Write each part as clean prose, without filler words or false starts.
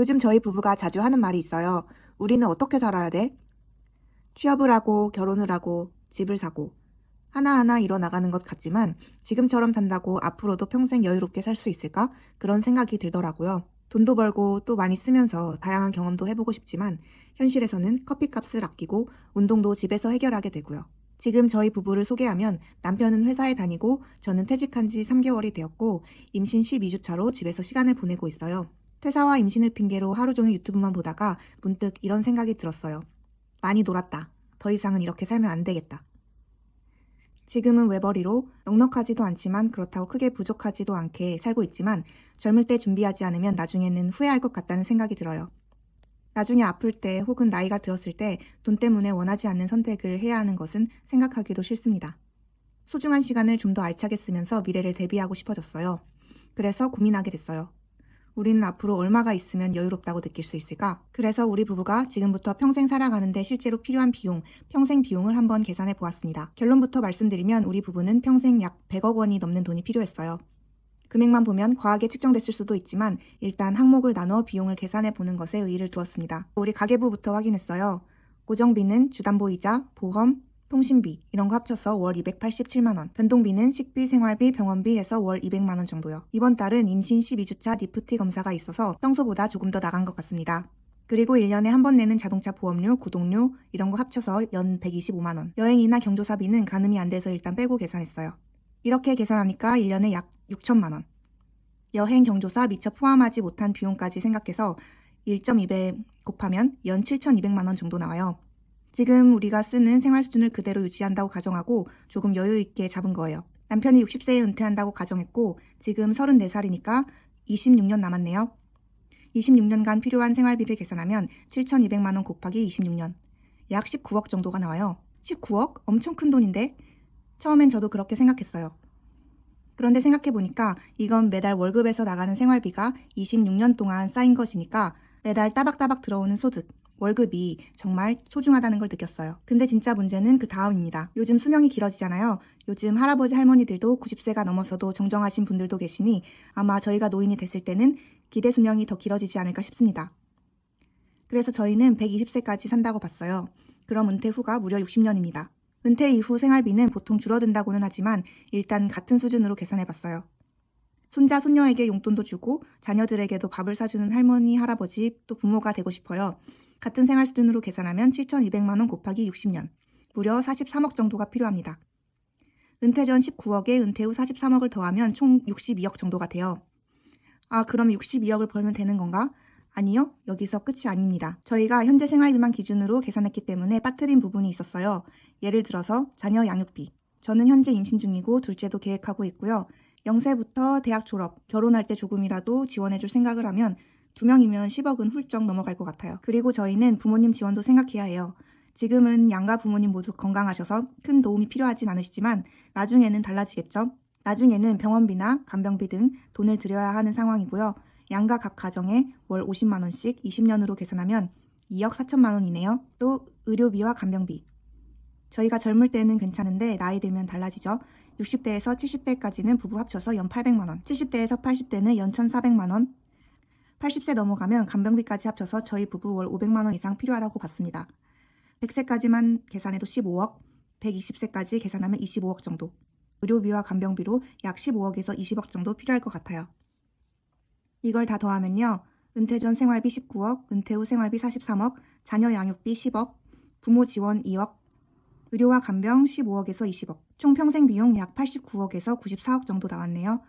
요즘 저희 부부가 자주 하는 말이 있어요. 우리는 어떻게 살아야 돼? 취업을 하고 결혼을 하고 집을 사고 하나하나 이뤄나가는 것 같지만 지금처럼 산다고 앞으로도 평생 여유롭게 살 수 있을까? 그런 생각이 들더라고요. 돈도 벌고 또 많이 쓰면서 다양한 경험도 해보고 싶지만 현실에서는 커피값을 아끼고 운동도 집에서 해결하게 되고요. 지금 저희 부부를 소개하면 남편은 회사에 다니고 저는 퇴직한 지 3개월이 되었고 임신 12주 차로 집에서 시간을 보내고 있어요. 퇴사와 임신을 핑계로 하루 종일 유튜브만 보다가 문득 이런 생각이 들었어요. 많이 놀았다. 더 이상은 이렇게 살면 안 되겠다. 지금은 외벌이로 넉넉하지도 않지만 그렇다고 크게 부족하지도 않게 살고 있지만 젊을 때 준비하지 않으면 나중에는 후회할 것 같다는 생각이 들어요. 나중에 아플 때 혹은 나이가 들었을 때 돈 때문에 원하지 않는 선택을 해야 하는 것은 생각하기도 싫습니다. 소중한 시간을 좀 더 알차게 쓰면서 미래를 대비하고 싶어졌어요. 그래서 고민하게 됐어요. 우리는 앞으로 얼마가 있으면 여유롭다고 느낄 수 있을까? 그래서 우리 부부가 지금부터 평생 살아가는데 실제로 필요한 비용, 평생 비용을 한번 계산해 보았습니다. 결론부터 말씀드리면 우리 부부는 평생 약 100억 원이 넘는 돈이 필요했어요. 금액만 보면 과하게 측정됐을 수도 있지만 일단 항목을 나눠 비용을 계산해 보는 것에 의의를 두었습니다. 우리 가계부부터 확인했어요. 고정비는 주담보이자, 보험, 통신비 이런 거 합쳐서 월 287만 원. 변동비는 식비, 생활비, 병원비 해서 월 200만 원 정도요. 이번 달은 임신 12주차 니프티 검사가 있어서 평소보다 조금 더 나간 것 같습니다. 그리고 1년에 한 번 내는 자동차 보험료, 구독료 이런 거 합쳐서 연 125만 원. 여행이나 경조사비는 가늠이 안 돼서 일단 빼고 계산했어요. 이렇게 계산하니까 1년에 약 6천만 원. 여행, 경조사 미처 포함하지 못한 비용까지 생각해서 1.2배 곱하면 연 7,200만 원 정도 나와요. 지금 우리가 쓰는 생활 수준을 그대로 유지한다고 가정하고 조금 여유 있게 잡은 거예요. 남편이 60세에 은퇴한다고 가정했고 지금 34살이니까 26년 남았네요. 26년간 필요한 생활비를 계산하면 7,200만 원 곱하기 26년. 약 19억 정도가 나와요. 19억? 엄청 큰 돈인데? 처음엔 저도 그렇게 생각했어요. 그런데 생각해보니까 이건 매달 월급에서 나가는 생활비가 26년 동안 쌓인 것이니까 매달 따박따박 들어오는 소득, 월급이 정말 소중하다는 걸 느꼈어요. 근데 진짜 문제는 그 다음입니다. 요즘 수명이 길어지잖아요. 요즘 할아버지 할머니들도 90세가 넘어서도 정정하신 분들도 계시니 아마 저희가 노인이 됐을 때는 기대 수명이 더 길어지지 않을까 싶습니다. 그래서 저희는 120세까지 산다고 봤어요. 그럼 은퇴 후가 무려 60년입니다. 은퇴 이후 생활비는 보통 줄어든다고는 하지만 일단 같은 수준으로 계산해봤어요. 손자, 손녀에게 용돈도 주고 자녀들에게도 밥을 사주는 할머니, 할아버지, 또 부모가 되고 싶어요. 같은 생활 수준으로 계산하면 7,200만 원 곱하기 60년, 무려 43억 정도가 필요합니다. 은퇴 전 19억에 은퇴 후 43억을 더하면 총 62억 정도가 돼요. 아, 그럼 62억을 벌면 되는 건가? 아니요, 여기서 끝이 아닙니다. 저희가 현재 생활비만 기준으로 계산했기 때문에 빠뜨린 부분이 있었어요. 예를 들어서 자녀 양육비. 저는 현재 임신 중이고 둘째도 계획하고 있고요. 0세부터 대학 졸업, 결혼할 때 조금이라도 지원해줄 생각을 하면 2명이면 10억은 훌쩍 넘어갈 것 같아요. 그리고 저희는 부모님 지원도 생각해야 해요. 지금은 양가 부모님 모두 건강하셔서 큰 도움이 필요하진 않으시지만 나중에는 달라지겠죠? 나중에는 병원비나 간병비 등 돈을 들여야 하는 상황이고요. 양가 각 가정에 월 50만 원씩 20년으로 계산하면 2억 4천만 원이네요. 또 의료비와 간병비. 저희가 젊을 때는 괜찮은데 나이 들면 달라지죠. 60대에서 70대까지는 부부 합쳐서 연 800만 원, 70대에서 80대는 연 1,400만 원, 80세 넘어가면 간병비까지 합쳐서 저희 부부 월 500만 원 이상 필요하다고 봤습니다. 100세까지만 계산해도 15억, 120세까지 계산하면 25억 정도. 의료비와 간병비로 약 15억에서 20억 정도 필요할 것 같아요. 이걸 다 더하면요. 은퇴 전 생활비 19억, 은퇴 후 생활비 43억, 자녀 양육비 10억, 부모 지원 2억, 의료와 간병 15억에서 20억, 총 평생 비용 약 89억에서 94억 정도 나왔네요.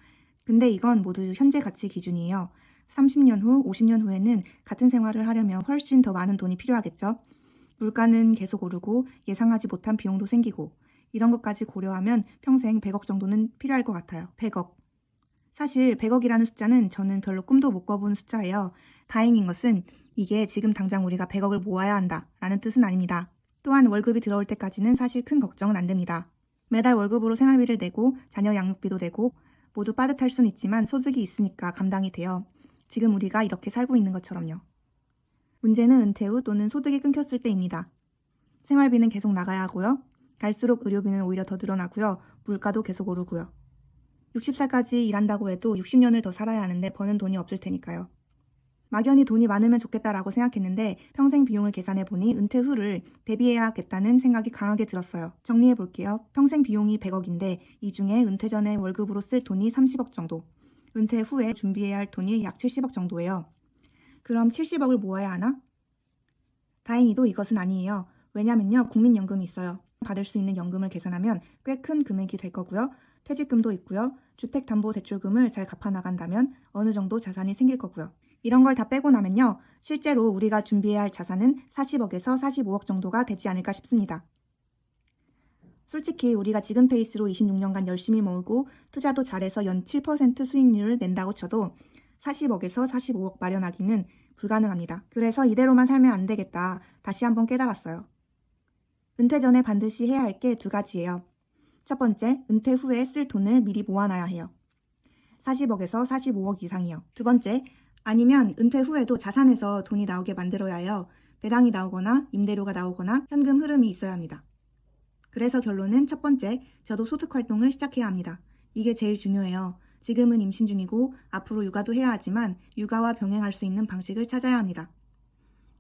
근데 이건 모두 현재 가치 기준이에요. 30년 후, 50년 후에는 같은 생활을 하려면 훨씬 더 많은 돈이 필요하겠죠. 물가는 계속 오르고 예상하지 못한 비용도 생기고 이런 것까지 고려하면 평생 100억 정도는 필요할 것 같아요. 100억. 사실 100억이라는 숫자는 저는 별로 꿈도 못 꿔본 숫자예요. 다행인 것은 이게 지금 당장 우리가 100억을 모아야 한다라는 뜻은 아닙니다. 또한 월급이 들어올 때까지는 사실 큰 걱정은 안 됩니다. 매달 월급으로 생활비를 내고 자녀 양육비도 내고 모두 빠듯할 순 있지만 소득이 있으니까 감당이 돼요. 지금 우리가 이렇게 살고 있는 것처럼요. 문제는 은퇴 후 또는 소득이 끊겼을 때입니다. 생활비는 계속 나가야 하고요. 갈수록 의료비는 오히려 더 늘어나고요. 물가도 계속 오르고요. 60살까지 일한다고 해도 60년을 더 살아야 하는데 버는 돈이 없을 테니까요. 막연히 돈이 많으면 좋겠다라고 생각했는데 평생 비용을 계산해 보니 은퇴 후를 대비해야겠다는 생각이 강하게 들었어요. 정리해 볼게요. 평생 비용이 100억인데 이 중에 은퇴 전에 월급으로 쓸 돈이 30억 정도, 은퇴 후에 준비해야 할 돈이 약 70억 정도예요. 그럼 70억을 모아야 하나? 다행히도 이것은 아니에요. 왜냐면요, 국민연금이 있어요. 받을 수 있는 연금을 계산하면 꽤 큰 금액이 될 거고요. 퇴직금도 있고요. 주택담보대출금을 잘 갚아나간다면 어느 정도 자산이 생길 거고요. 이런 걸 다 빼고 나면요, 실제로 우리가 준비해야 할 자산은 40억에서 45억 정도가 되지 않을까 싶습니다. 솔직히 우리가 지금 페이스로 26년간 열심히 모으고 투자도 잘해서 연 7% 수익률을 낸다고 쳐도 40억에서 45억 마련하기는 불가능합니다. 그래서 이대로만 살면 안 되겠다. 다시 한번 깨달았어요. 은퇴 전에 반드시 해야 할 게 2가지예요. 첫 번째, 은퇴 후에 쓸 돈을 미리 모아놔야 해요. 40억에서 45억 이상이요. 두 번째, 아니면 은퇴 후에도 자산에서 돈이 나오게 만들어야 해요. 배당이 나오거나 임대료가 나오거나 현금 흐름이 있어야 합니다. 그래서 결론은 첫 번째, 저도 소득 활동을 시작해야 합니다. 이게 제일 중요해요. 지금은 임신 중이고 앞으로 육아도 해야 하지만 육아와 병행할 수 있는 방식을 찾아야 합니다.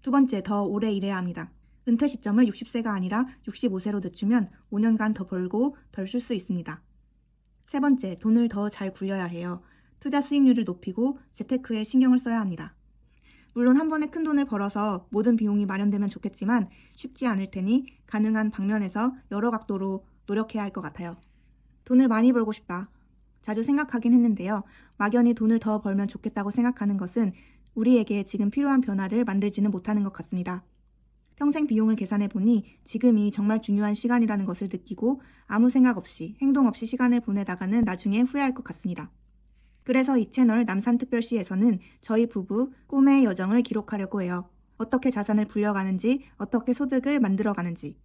두 번째, 더 오래 일해야 합니다. 은퇴 시점을 60세가 아니라 65세로 늦추면 5년간 더 벌고 덜 쓸 수 있습니다. 세 번째, 돈을 더 잘 굴려야 해요. 투자 수익률을 높이고 재테크에 신경을 써야 합니다. 물론 한 번에 큰 돈을 벌어서 모든 비용이 마련되면 좋겠지만 쉽지 않을 테니 가능한 방면에서 여러 각도로 노력해야 할 것 같아요. 돈을 많이 벌고 싶다. 자주 생각하긴 했는데요. 막연히 돈을 더 벌면 좋겠다고 생각하는 것은 우리에게 지금 필요한 변화를 만들지는 못하는 것 같습니다. 평생 비용을 계산해 보니 지금이 정말 중요한 시간이라는 것을 느끼고 아무 생각 없이 행동 없이 시간을 보내다가는 나중에 후회할 것 같습니다. 그래서 이 채널 남산특별시에서는 저희 부부 꿈의 여정을 기록하려고 해요. 어떻게 자산을 불려가는지, 어떻게 소득을 만들어가는지.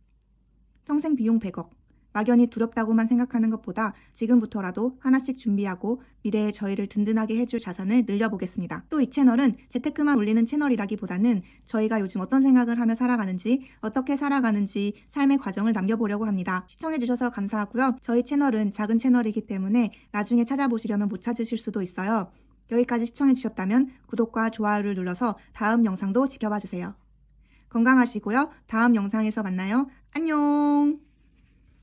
평생 비용 100억. 막연히 두렵다고만 생각하는 것보다 지금부터라도 하나씩 준비하고 미래의 저희를 든든하게 해줄 자산을 늘려보겠습니다. 또 이 채널은 재테크만 올리는 채널이라기보다는 저희가 요즘 어떤 생각을 하며 살아가는지, 어떻게 살아가는지 삶의 과정을 남겨보려고 합니다. 시청해주셔서 감사하고요. 저희 채널은 작은 채널이기 때문에 나중에 찾아보시려면 못 찾으실 수도 있어요. 여기까지 시청해주셨다면 구독과 좋아요를 눌러서 다음 영상도 지켜봐주세요. 건강하시고요. 다음 영상에서 만나요. 안녕!